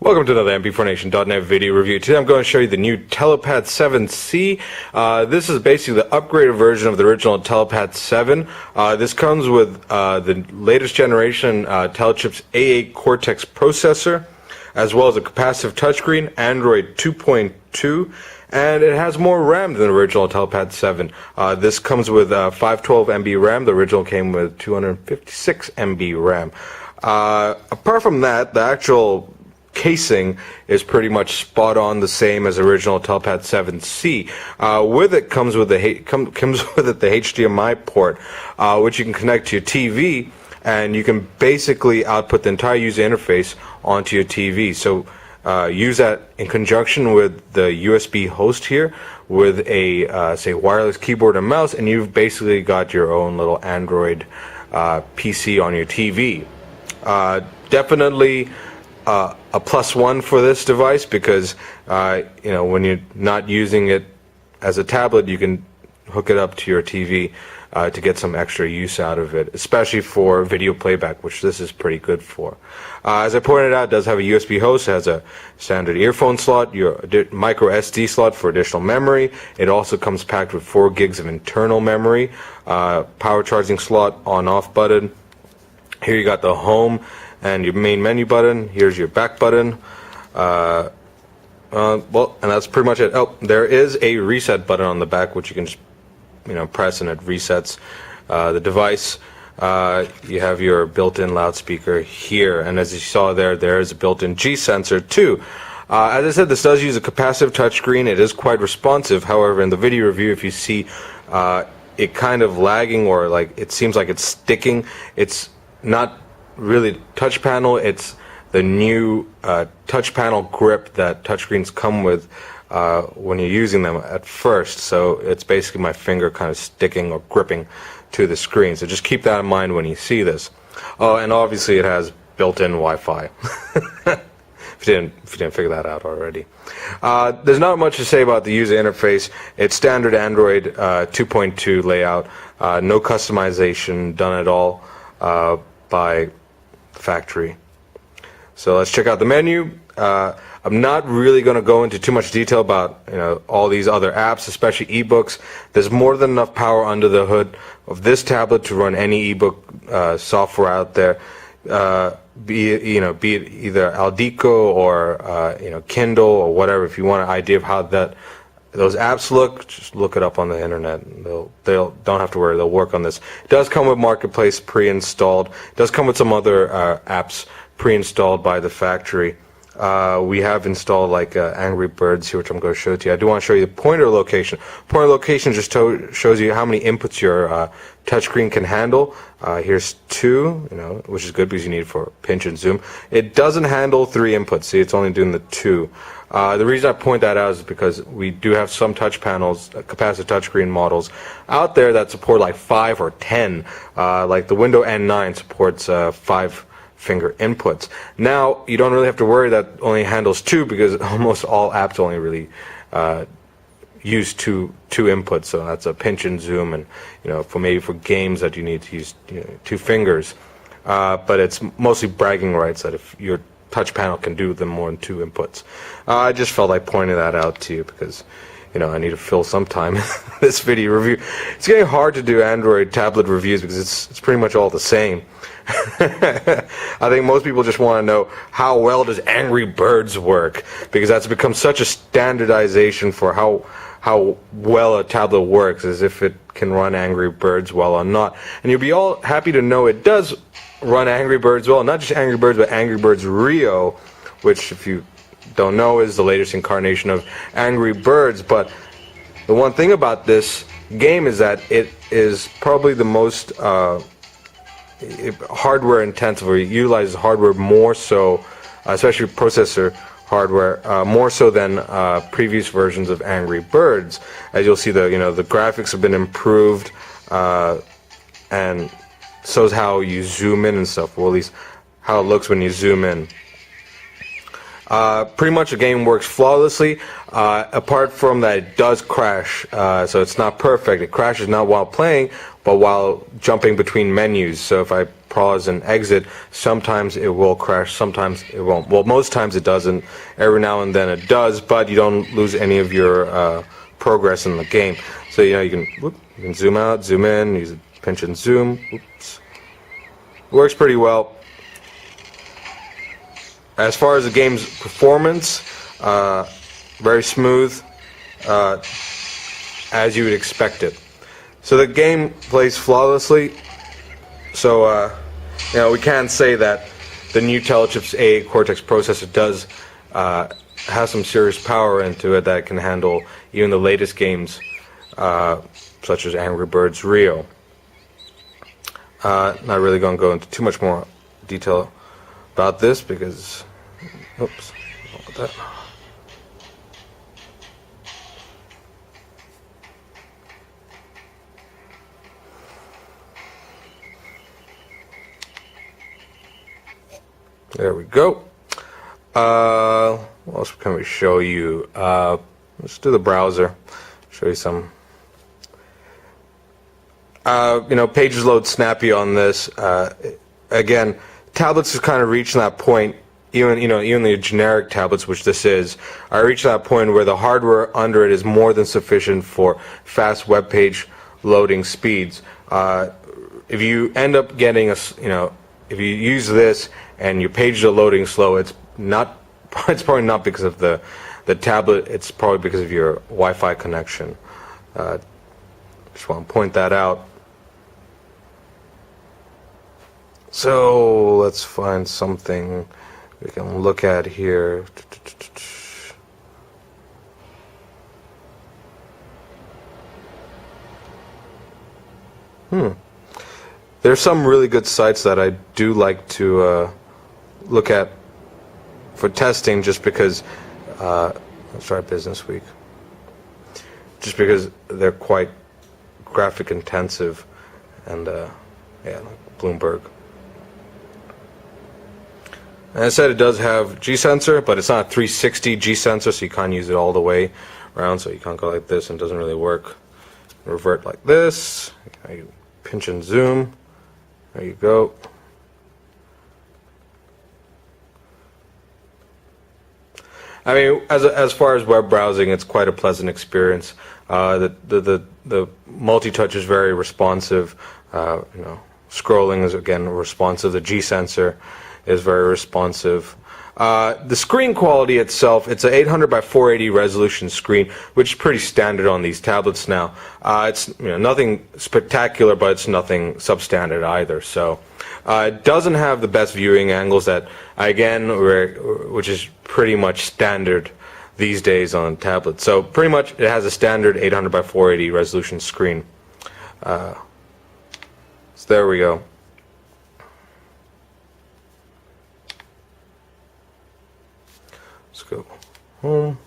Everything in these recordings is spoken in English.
Welcome to another MP4Nation.net video review. Today I'm going to show you the new Telepad 7C. This is basically the upgraded version of the original Telepad 7. This comes with the latest generation Telechips A8 Cortex processor, as well as a capacitive touchscreen, Android 2.2, and it has more RAM than the original Telepad 7. This comes with 512 MB RAM. The original came with 256 MB RAM. Apart from that, the actual casing is pretty much spot on the same as original Telepad 7C. With it comes with the HDMI port, which you can connect to your TV, and you can basically output the entire user interface onto your TV. So use that in conjunction with the USB host here, with a say wireless keyboard and mouse, and you've basically got your own little Android PC on your TV. Definitely a +1 for this device, because when you're not using it as a tablet, you can hook it up to your TV to get some extra use out of it, especially for video playback, which this is pretty good for. As I pointed out, it does have a USB host. It has a standard earphone slot, your micro SD slot for additional memory. It also comes packed with 4 gigs of internal memory, power charging slot, on-off button. Here you got the home and your main menu button. Here's your back button. Well, and that's pretty much it. Oh, there is a reset button on the back, which you can just press and it resets the device. You have your built-in loudspeaker here, and as you saw there is a built-in G sensor too. As I said, this does use a capacitive touchscreen. It is quite responsive. However, in the video review, if you see it kind of lagging, or like it seems like it's sticking, it's not really touch panel. It's the new touch panel grip that touchscreens come with when you're using them at first. So it's basically my finger kind of sticking or gripping to the screen. So just keep that in mind when you see this. Oh, and obviously it has built-in Wi-Fi. If you didn't figure that out already. There's not much to say about the user interface. It's standard Android 2.2 layout. No customization done at all by the factory. So let's check out the menu. I'm not really going to go into too much detail about all these other apps, especially ebooks. There's more than enough power under the hood of this tablet to run any ebook software out there. Be it either Aldico or Kindle or whatever. If you want an idea of how those apps look, just look it up on the internet. They'll don't have to worry. They'll work on this. It does come with Marketplace pre-installed. It does come with some other apps pre-installed by the factory. We have installed like Angry Birds here, which I'm going to show to you. I do want to show you the pointer location. Pointer location just shows you how many inputs your touchscreen can handle. Here's 2, which is good because you need it for pinch and zoom. It doesn't handle 3 inputs. See, it's only doing the 2. The reason I point that out is because we do have some touch panels, capacitive touchscreen models out there that support like 5 or 10. Like the Windows N9 supports 5 finger inputs. Now you don't really have to worry that only handles 2, because almost all apps only really use two inputs. So that's a pinch and zoom, and for games that you need to use 2 fingers. But it's mostly bragging rights that if your touch panel can do them more than 2 inputs. I just felt like pointing that out to you because I need to fill some time in this video review. It's getting hard to do Android tablet reviews because it's pretty much all the same. I think most people just want to know, how well does Angry Birds work, because that's become such a standardization for how well a tablet works, as if it can run Angry Birds well or not. And you'll be all happy to know it does run Angry Birds well. Not just Angry Birds, but Angry Birds Rio, which, if you don't know, is the latest incarnation of Angry Birds. But the one thing about this game is that it is probably the most hardware intensive, or it utilizes hardware more so, especially processor hardware, more so than previous versions of Angry Birds. As you'll see, the graphics have been improved, and so is how you zoom in and stuff. Well, at least how it looks when you zoom in. Pretty much the game works flawlessly, apart from that it does crash, so it's not perfect. It crashes not while playing, but while jumping between menus. So if I pause and exit, sometimes it will crash, sometimes it won't. Well, most times it doesn't. Every now and then it does, but you don't lose any of your progress in the game. So you can zoom out, zoom in, use a pinch and zoom. Oops. Works pretty well. As far as the game's performance, very smooth, as you would expect it. So the game plays flawlessly. So we can say that the new Telechip's A8 Cortex processor does have some serious power into it that can handle even the latest games, such as Angry Birds Rio. Not really going to go into too much more detail about this because, oops, that. There we go. What else can we show you? Let's do the browser. Show you some. Pages load snappy on this. Again, tablets is kind of reaching that point. Even the generic tablets, which this is, are reaching that point where the hardware under it is more than sufficient for fast web page loading speeds. If you end up getting if you use this and your pages are loading slow, it's probably not because of the tablet. It's probably because of your Wi-Fi connection. Just want to point that out. So let's find something we can look at here. There's some really good sites that I do like to look at for testing, just because. Let's try Business Week. Just because they're quite graphic intensive, and like Bloomberg. And I said it does have G-sensor, but it's not a 360 G-sensor, so you can't use it all the way around, so you can't go like this, and it doesn't really work. Revert like this. You pinch and zoom. There you go. I mean, as far as web browsing, it's quite a pleasant experience. The multi-touch is very responsive. Scrolling is again responsive. The G-sensor is very responsive. The screen quality itself, it's an 800 by 480 resolution screen, which is pretty standard on these tablets now. It's nothing spectacular, but it's nothing substandard either. So it doesn't have the best viewing angles that, again, which is pretty much standard these days on tablets. So pretty much it has a standard 800 by 480 resolution screen. So there we go. Let's go home.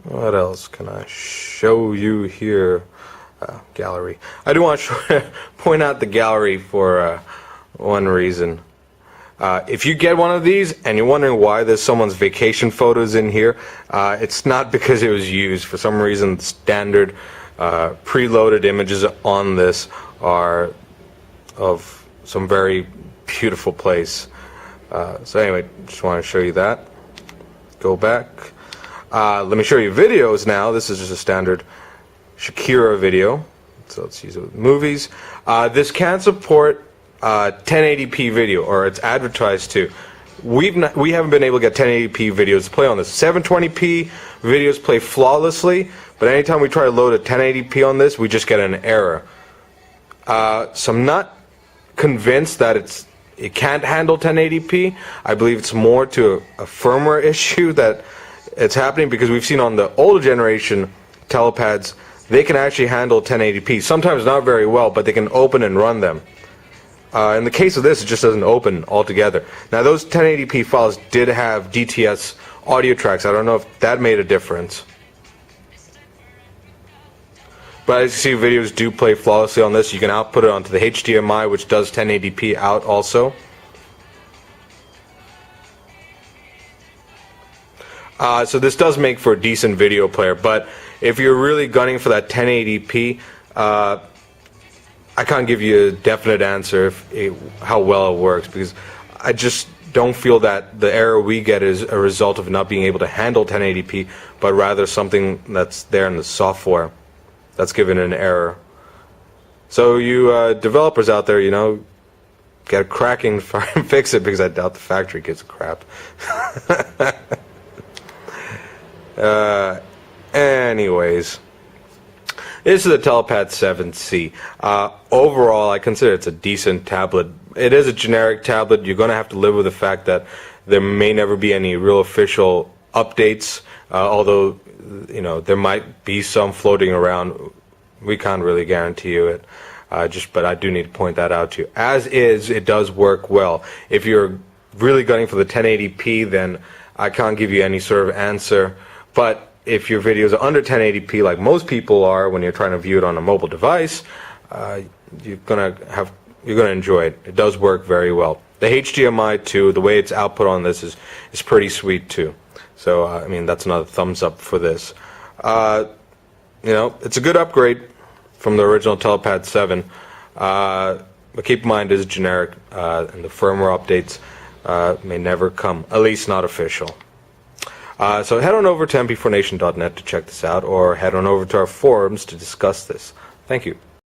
What else can I show you here? Gallery. I do want to point out the gallery for one reason. If you get one of these and you're wondering why there's someone's vacation photos in here, it's not because it was used. For some reason, standard preloaded images on this are of some very beautiful place. So anyway, just want to show you that. Go back. Let me show you videos now. This is just a standard Shakira video. So let's use it with movies. This can support 1080p video, or it's advertised to. We haven't been able to get 1080p videos to play on this. 720p videos play flawlessly, but anytime we try to load a 1080p on this, we just get an error. So I'm not convinced that it can't handle 1080p. I believe it's more to a firmware issue that it's happening, because we've seen on the older generation telepads, they can actually handle 1080p. Sometimes not very well, but they can open and run them. In the case of this, it just doesn't open altogether. Now, those 1080p files did have DTS audio tracks. I don't know if that made a difference. But as you see, videos do play flawlessly on this. You can output it onto the HDMI, which does 1080p out also. So this does make for a decent video player. But if you're really gunning for that 1080p, I can't give you a definite answer how well it works, because I just don't feel that the error we get is a result of not being able to handle 1080p, but rather something that's there in the software that's given an error. So you developers out there, get cracking and fix it, because I doubt the factory gives a crap. Anyways, this is the Telepad 7C. Overall, I consider it's a decent tablet. It is a generic tablet. You're going to have to live with the fact that there may never be any real official updates, although there might be some floating around. We can't really guarantee you it. But I do need to point that out to you. As is, it does work well. If you're really gunning for the 1080p, then I can't give you any sort of answer. But if your videos are under 1080p, like most people are when you're trying to view it on a mobile device, you're gonna enjoy it. It does work very well. The HDMI too, the way it's output on this is pretty sweet too. So I mean, that's another thumbs up for this. It's a good upgrade from the original Telepad 7, but keep in mind it is generic, and the firmware updates may never come, at least not official. So head on over to mp4nation.net to check this out, or head on over to our forums to discuss this. Thank you.